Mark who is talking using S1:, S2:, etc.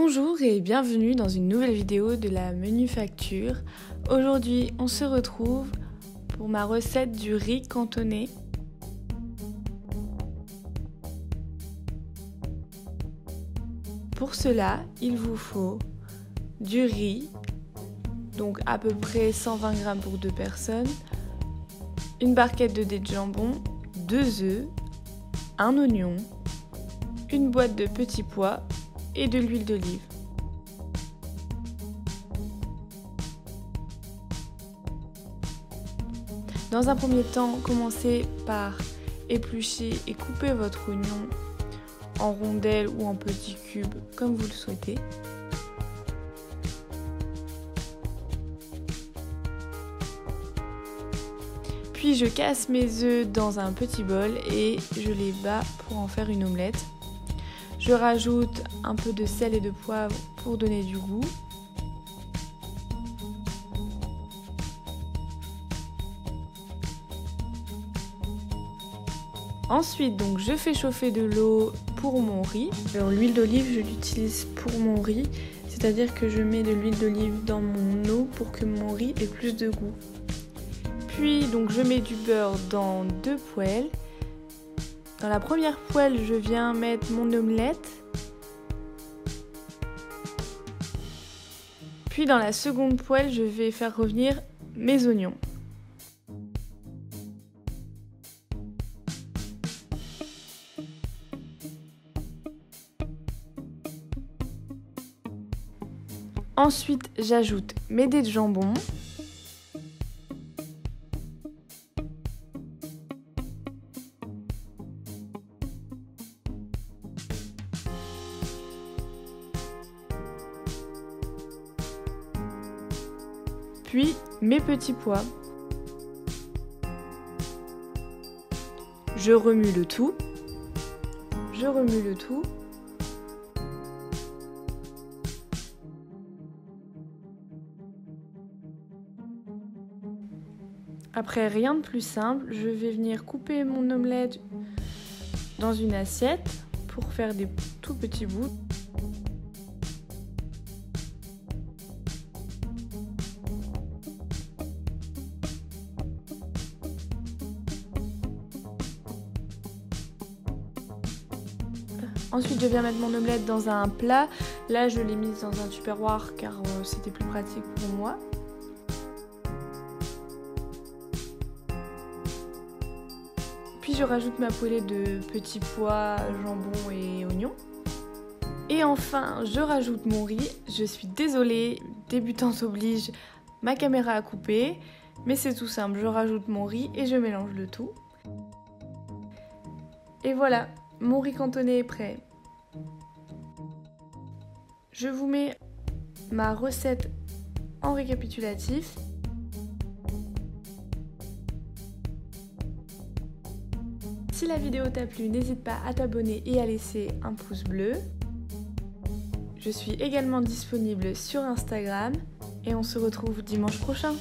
S1: Bonjour et bienvenue dans une nouvelle vidéo de la Menufacture. Aujourd'hui, on se retrouve pour ma recette du riz cantonais. Pour cela, il vous faut du riz, donc à peu près 120 g pour 2 personnes, une barquette de dés de jambon, 2 œufs, un oignon, une boîte de petits pois et de l'huile d'olive. Dans un premier temps, commencez par éplucher et couper votre oignon en rondelles ou en petits cubes comme vous le souhaitez. Puis je casse mes œufs dans un petit bol et je les bats pour en faire une omelette. Je rajoute un peu de sel et de poivre pour donner du goût. Ensuite, donc, je fais chauffer de l'eau pour mon riz. Alors l'huile d'olive, je l'utilise pour mon riz, c'est-à-dire que je mets de l'huile d'olive dans mon eau pour que mon riz ait plus de goût. Puis donc je mets du beurre dans 2 poêles. Dans la première poêle, je viens mettre mon omelette. Puis dans la seconde poêle, je vais faire revenir mes oignons. Ensuite, j'ajoute mes dés de jambon. Puis mes petits pois. Je remue le tout. Après, rien de plus simple, je vais venir couper mon omelette dans une assiette pour faire des tout petits bouts. Ensuite, je viens mettre mon omelette dans un plat. Là, je l'ai mise dans un tupperware car c'était plus pratique pour moi. Puis je rajoute ma poêlée de petits pois, jambon et oignons. Et enfin, je rajoute mon riz. Je suis désolée, débutante oblige, ma caméra a coupé. Mais c'est tout simple, je rajoute mon riz et je mélange le tout. Et voilà, mon riz cantonais est prêt. Je vous mets ma recette en récapitulatif. Si la vidéo t'a plu, n'hésite pas à t'abonner et à laisser un pouce bleu. Je suis également disponible sur Instagram et on se retrouve dimanche prochain.